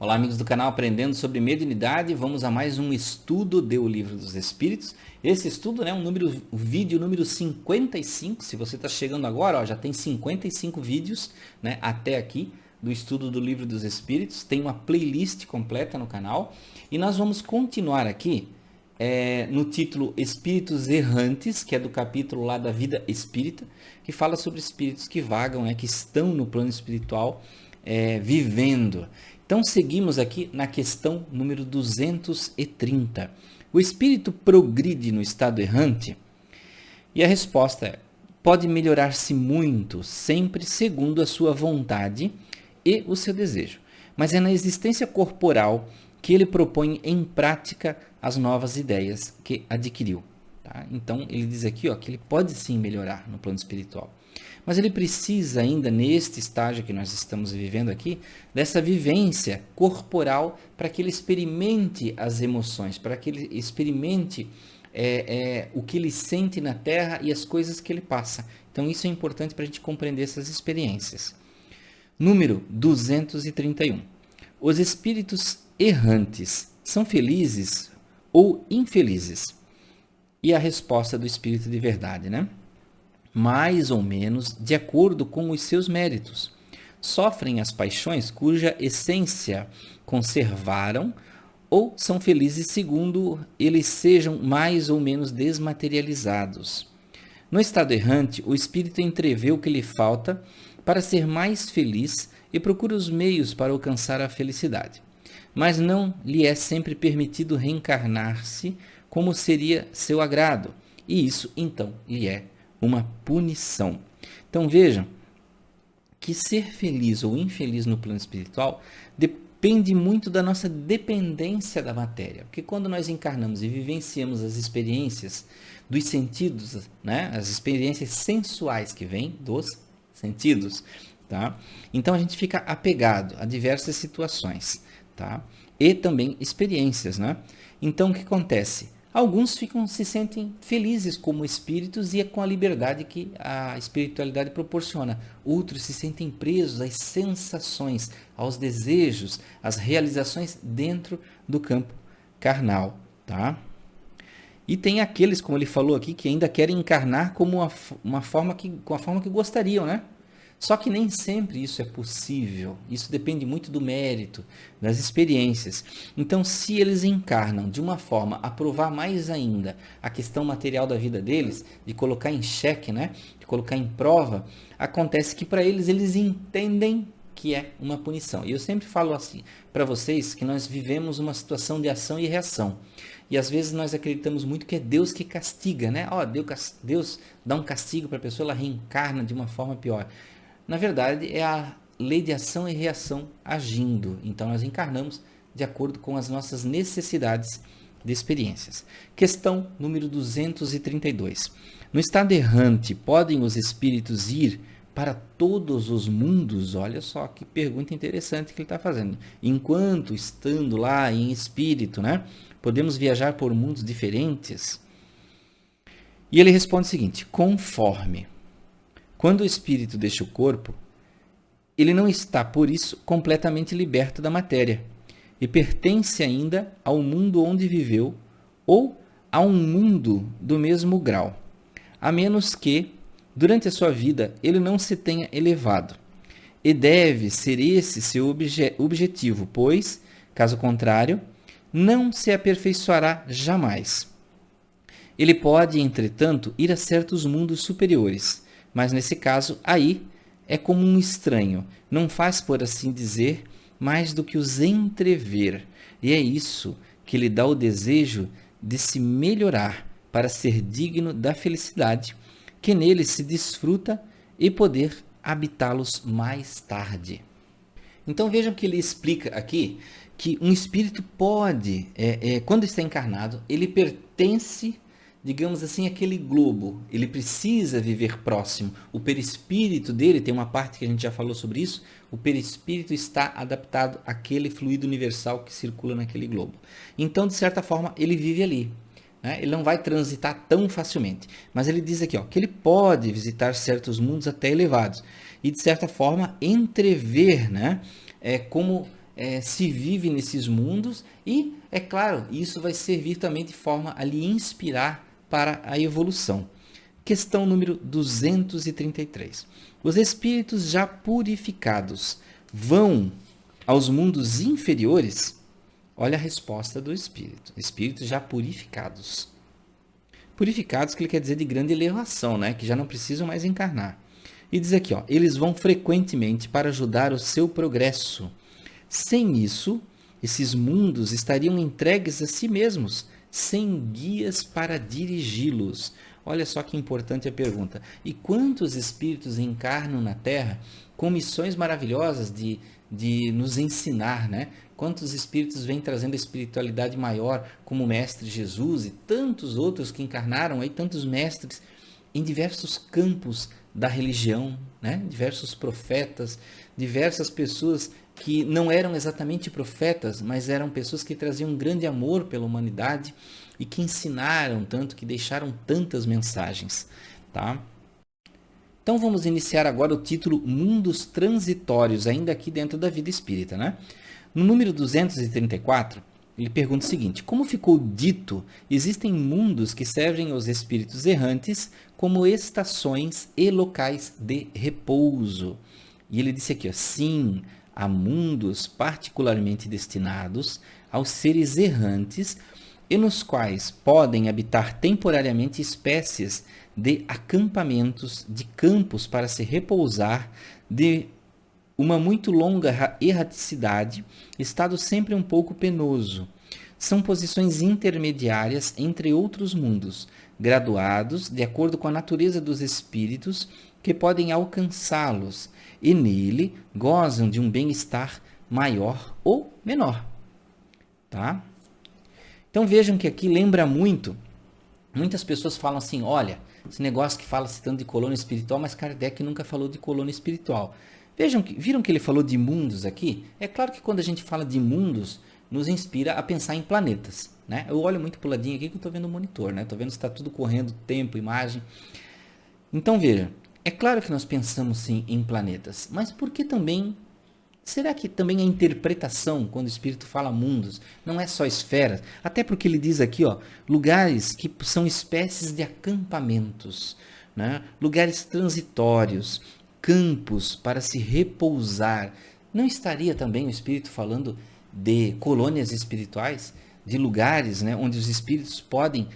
Olá, amigos do canal Aprendendo sobre Mediunidade. Vamos a mais um estudo do Livro dos Espíritos. Esse estudo é o vídeo número 55. Se você está chegando agora, já tem 55 vídeos, até aqui do estudo do Livro dos Espíritos. Tem uma playlist completa no canal. E nós vamos continuar aqui no título Espíritos Errantes, que é do capítulo lá da Vida Espírita, que fala sobre espíritos que vagam, que estão no plano espiritual vivendo. Então, seguimos aqui na questão número 230. O espírito progride no estado errante? E a resposta é: pode melhorar-se muito, sempre segundo a sua vontade e o seu desejo. Mas é na existência corporal que ele propõe em prática as novas ideias que adquiriu. Tá? Então, ele diz aqui que ele pode sim melhorar no plano espiritual. Mas ele precisa ainda, neste estágio que nós estamos vivendo aqui, dessa vivência corporal para que ele experimente as emoções, para que ele experimente o que ele sente na Terra e as coisas que ele passa. Então isso é importante para a gente compreender essas experiências. Número 231. Os espíritos errantes são felizes ou infelizes? E a resposta do espírito de verdade, mais ou menos de acordo com os seus méritos. Sofrem as paixões cuja essência conservaram ou são felizes segundo eles sejam mais ou menos desmaterializados. No estado errante, o espírito entrevê o que lhe falta para ser mais feliz e procura os meios para alcançar a felicidade. Mas não lhe é sempre permitido reencarnar-se como seria seu agrado, e isso então lhe é uma punição. Então vejam que ser feliz ou infeliz no plano espiritual depende muito da nossa dependência da matéria. Porque quando nós encarnamos e vivenciamos as experiências dos sentidos, as experiências sensuais que vêm dos sentidos, tá? Então a gente fica apegado a diversas situações, tá? E também experiências, Então o que acontece? Alguns se sentem felizes como espíritos e com a liberdade que a espiritualidade proporciona. Outros se sentem presos às sensações, aos desejos, às realizações dentro do campo carnal. Tá? E tem aqueles, como ele falou aqui, que ainda querem encarnar como com a forma que gostariam, Só que nem sempre isso é possível. Isso depende muito do mérito, das experiências. Então, se eles encarnam de uma forma a provar mais ainda a questão material da vida deles, de colocar em xeque, de colocar em prova, acontece que para eles entendem que é uma punição. E eu sempre falo assim para vocês que nós vivemos uma situação de ação e reação. E às vezes nós acreditamos muito que é Deus que castiga, Deus dá um castigo para a pessoa, ela reencarna de uma forma pior. Na verdade, é a lei de ação e reação agindo. Então, nós encarnamos de acordo com as nossas necessidades de experiências. Questão número 232. No estado errante, podem os espíritos ir para todos os mundos? Olha só que pergunta interessante que ele está fazendo. Enquanto estando lá em espírito, podemos viajar por mundos diferentes? E ele responde o seguinte: conforme. Quando o espírito deixa o corpo, ele não está, por isso, completamente liberto da matéria e pertence ainda ao mundo onde viveu ou a um mundo do mesmo grau, a menos que, durante a sua vida, ele não se tenha elevado. E deve ser esse seu objetivo, pois, caso contrário, não se aperfeiçoará jamais. Ele pode, entretanto, ir a certos mundos superiores, mas nesse caso, aí, é como um estranho, não faz, por assim dizer, mais do que os entrever. E é isso que lhe dá o desejo de se melhorar para ser digno da felicidade, que nele se desfruta e poder habitá-los mais tarde. Então vejam que ele explica aqui que um espírito pode, quando está encarnado, ele pertence, digamos assim, aquele globo, ele precisa viver próximo. O perispírito dele, tem uma parte que a gente já falou sobre isso, o perispírito está adaptado àquele fluido universal que circula naquele globo. Então, de certa forma, ele vive ali. Ele não vai transitar tão facilmente. Mas ele diz aqui que ele pode visitar certos mundos até elevados. E, de certa forma, entrever como se vive nesses mundos e, é claro, isso vai servir também de forma a lhe inspirar para a evolução. Questão número 233. Os espíritos já purificados vão aos mundos inferiores? Olha a resposta do espírito. Espíritos já purificados. Purificados que ele quer dizer de grande elevação, né? Que já não precisam mais encarnar. E diz aqui, ó, eles vão frequentemente para ajudar o seu progresso. Sem isso, esses mundos estariam entregues a si mesmos, sem guias para dirigi-los. Olha só que importante a pergunta. E quantos espíritos encarnam na Terra com missões maravilhosas de nos ensinar, né? Quantos espíritos vêm trazendo a espiritualidade maior, como o Mestre Jesus e tantos outros que encarnaram aí, tantos mestres em diversos campos da religião, né? Diversos profetas, diversas pessoas que não eram exatamente profetas, mas eram pessoas que traziam um grande amor pela humanidade e que ensinaram tanto, que deixaram tantas mensagens, tá? Então vamos iniciar agora o título Mundos Transitórios, ainda aqui dentro da vida espírita, né? No número 234, ele pergunta o seguinte: como ficou dito, existem mundos que servem aos espíritos errantes como estações e locais de repouso. E ele disse aqui, ó, sim, há mundos particularmente destinados aos seres errantes e nos quais podem habitar temporariamente espécies de acampamentos, de campos para se repousar, de uma muito longa erraticidade, estado sempre um pouco penoso. São posições intermediárias entre outros mundos, graduados de acordo com a natureza dos espíritos que podem alcançá-los, e nele gozam de um bem-estar maior ou menor. Tá? Então vejam que aqui lembra muito, muitas pessoas falam assim, olha, esse negócio que fala-se tanto de colônia espiritual, mas Kardec nunca falou de colônia espiritual. Viram que ele falou de mundos aqui? É claro que quando a gente fala de mundos, nos inspira a pensar em planetas, né? Eu olho muito para o ladinho aqui que eu estou vendo o monitor, né? Estou vendo se está tudo correndo, tempo, imagem. Então veja, é claro que nós pensamos sim em planetas, mas por que também, será que também a interpretação, quando o Espírito fala mundos, não é só esferas? Até porque ele diz aqui, ó, lugares que são espécies de acampamentos, né? Lugares transitórios, campos para se repousar. Não estaria também o Espírito falando de colônias espirituais, de lugares, né, onde os espíritos podem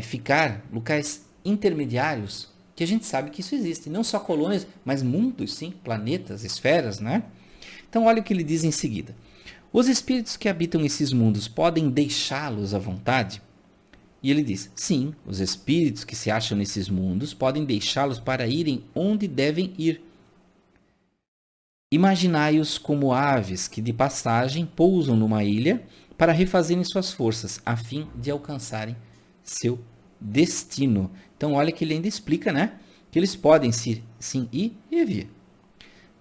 ficar, locais intermediários, que a gente sabe que isso existe, não só colônias, mas mundos, sim, planetas, esferas, né? Então olha o que ele diz em seguida. Os espíritos que habitam esses mundos podem deixá-los à vontade? E ele diz, sim, os espíritos que se acham nesses mundos podem deixá-los para irem onde devem ir. Imaginai-os como aves que de passagem pousam numa ilha para refazerem suas forças, a fim de alcançarem seu destino. Então olha que ele ainda explica, né? Que eles podem sim ir e vir.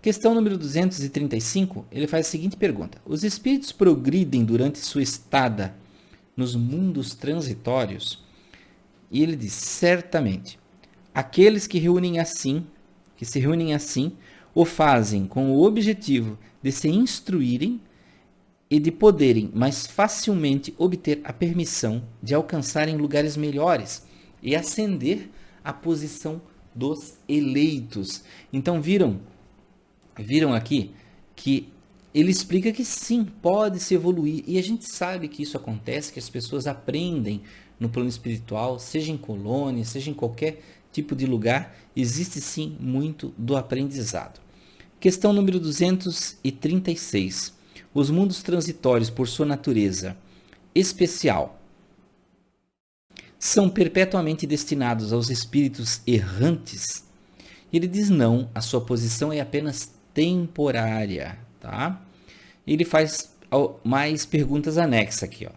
Questão número 235, ele faz a seguinte pergunta. Os espíritos progridem durante sua estada nos mundos transitórios? E ele diz, certamente, aqueles que se reúnem assim, o fazem com o objetivo de se instruírem e de poderem mais facilmente obter a permissão de alcançarem lugares melhores e ascender à posição dos eleitos. Então viram aqui que ele explica que sim, pode se evoluir, e a gente sabe que isso acontece, que as pessoas aprendem no plano espiritual, seja em colônia, seja em qualquer tipo de lugar, existe sim muito do aprendizado. Questão número 236. Os mundos transitórios, por sua natureza especial, são perpetuamente destinados aos espíritos errantes? Ele diz não, a sua posição é apenas temporária, tá? Ele faz mais perguntas anexas aqui, ó.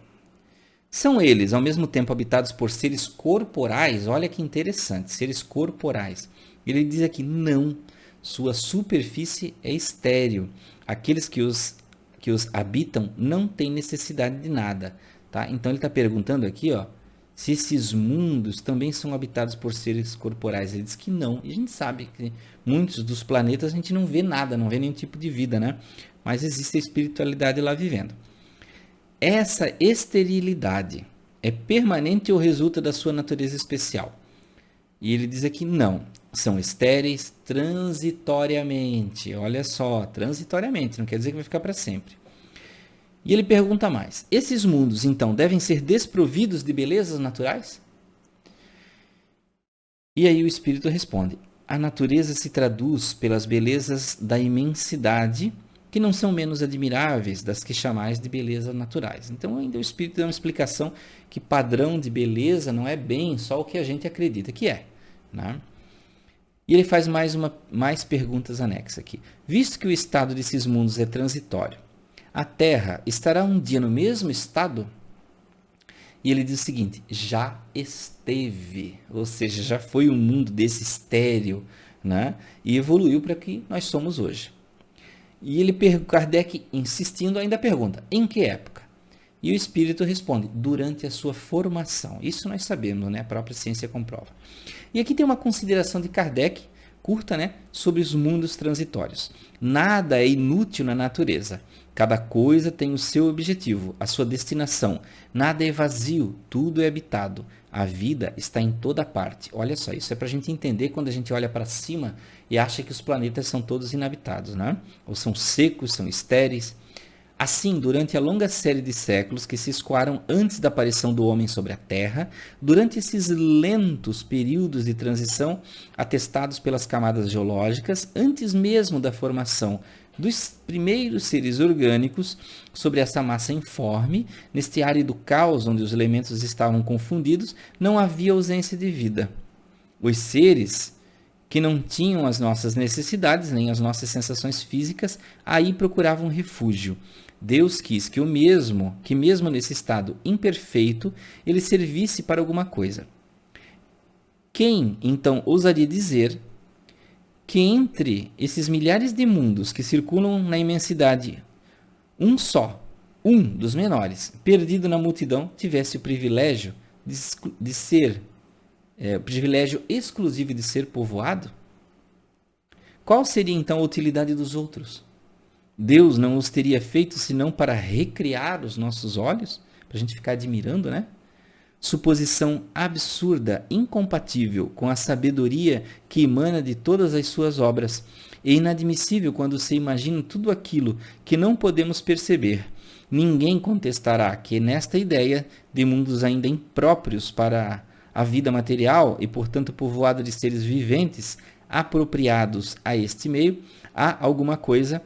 São eles, ao mesmo tempo, habitados por seres corporais? Olha que interessante, seres corporais. Ele diz aqui, não, sua superfície é estéril. Aqueles que os habitam não têm necessidade de nada, tá? Então ele está perguntando aqui, ó, se esses mundos também são habitados por seres corporais. Ele diz que não. E a gente sabe que muitos dos planetas a gente não vê nada, não vê nenhum tipo de vida, né? Mas existe a espiritualidade lá vivendo. Essa esterilidade é permanente ou resulta da sua natureza especial? E ele diz aqui não. São estéreis transitoriamente. Olha só, transitoriamente, não quer dizer que vai ficar para sempre. E ele pergunta mais: esses mundos, então, devem ser desprovidos de belezas naturais? E aí o Espírito responde: a natureza se traduz pelas belezas da imensidade, que não são menos admiráveis das que chamais de belezas naturais. Então ainda o Espírito dá uma explicação que padrão de beleza não é bem só o que a gente acredita que é, né? E ele faz mais perguntas anexas aqui. Visto que o estado desses mundos é transitório, a Terra estará um dia no mesmo estado? E ele diz o seguinte: já esteve, ou seja, já foi um mundo desse estéril, né? E evoluiu para que nós somos hoje. E Kardec, insistindo, ainda pergunta: em que época? E o Espírito responde: durante a sua formação. Isso nós sabemos, né? A própria ciência comprova. E aqui tem uma consideração de Kardec, curta, né? Sobre os mundos transitórios. Nada é inútil na natureza. Cada coisa tem o seu objetivo, a sua destinação. Nada é vazio, tudo é habitado. A vida está em toda parte. Olha só, isso é para a gente entender quando a gente olha para cima e acha que os planetas são todos inabitados, né? Ou são secos, são estéreis. Assim, durante a longa série de séculos que se escoaram antes da aparição do homem sobre a Terra, durante esses lentos períodos de transição atestados pelas camadas geológicas, antes mesmo da formação dos primeiros seres orgânicos sobre essa massa informe, neste árido caos onde os elementos estavam confundidos, não havia ausência de vida. Os seres que não tinham as nossas necessidades, nem as nossas sensações físicas, aí procuravam refúgio. Deus quis que mesmo nesse estado imperfeito, ele servisse para alguma coisa. Quem, então, ousaria dizer que entre esses milhares de mundos que circulam na imensidade, um dos menores, perdido na multidão, tivesse o privilégio de ser, o privilégio exclusivo de ser povoado? Qual seria então a utilidade dos outros? Deus não os teria feito senão para recriar os nossos olhos, para a gente ficar admirando, né? Suposição absurda, incompatível com a sabedoria que emana de todas as suas obras, e inadmissível quando se imagina tudo aquilo que não podemos perceber. Ninguém contestará que nesta ideia de mundos ainda impróprios para a vida material e, portanto, povoado de seres viventes apropriados a este meio, há alguma coisa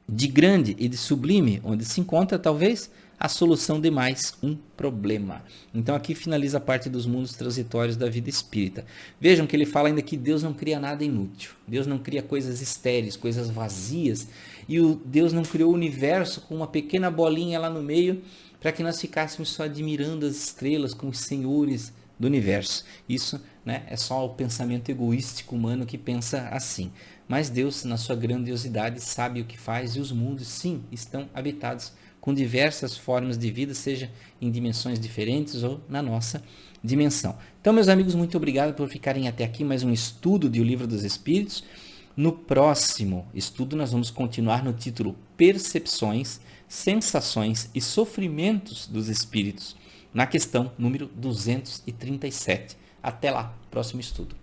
de grande e de sublime, onde se encontra, talvez, a solução de mais um problema. Então aqui finaliza a parte dos mundos transitórios da vida espírita. Vejam que ele fala ainda que Deus não cria nada inútil. Deus não cria coisas estéreis, coisas vazias. E Deus não criou o universo com uma pequena bolinha lá no meio para que nós ficássemos só admirando as estrelas como os senhores do universo. Isso, né, é só o pensamento egoístico humano que pensa assim. Mas Deus, na sua grandiosidade, sabe o que faz e os mundos, sim, estão habitados com diversas formas de vida, seja em dimensões diferentes ou na nossa dimensão. Então, meus amigos, muito obrigado por ficarem até aqui, mais um estudo de O Livro dos Espíritos. No próximo estudo, nós vamos continuar no título Percepções, Sensações e Sofrimentos dos Espíritos, na questão número 237. Até lá, próximo estudo.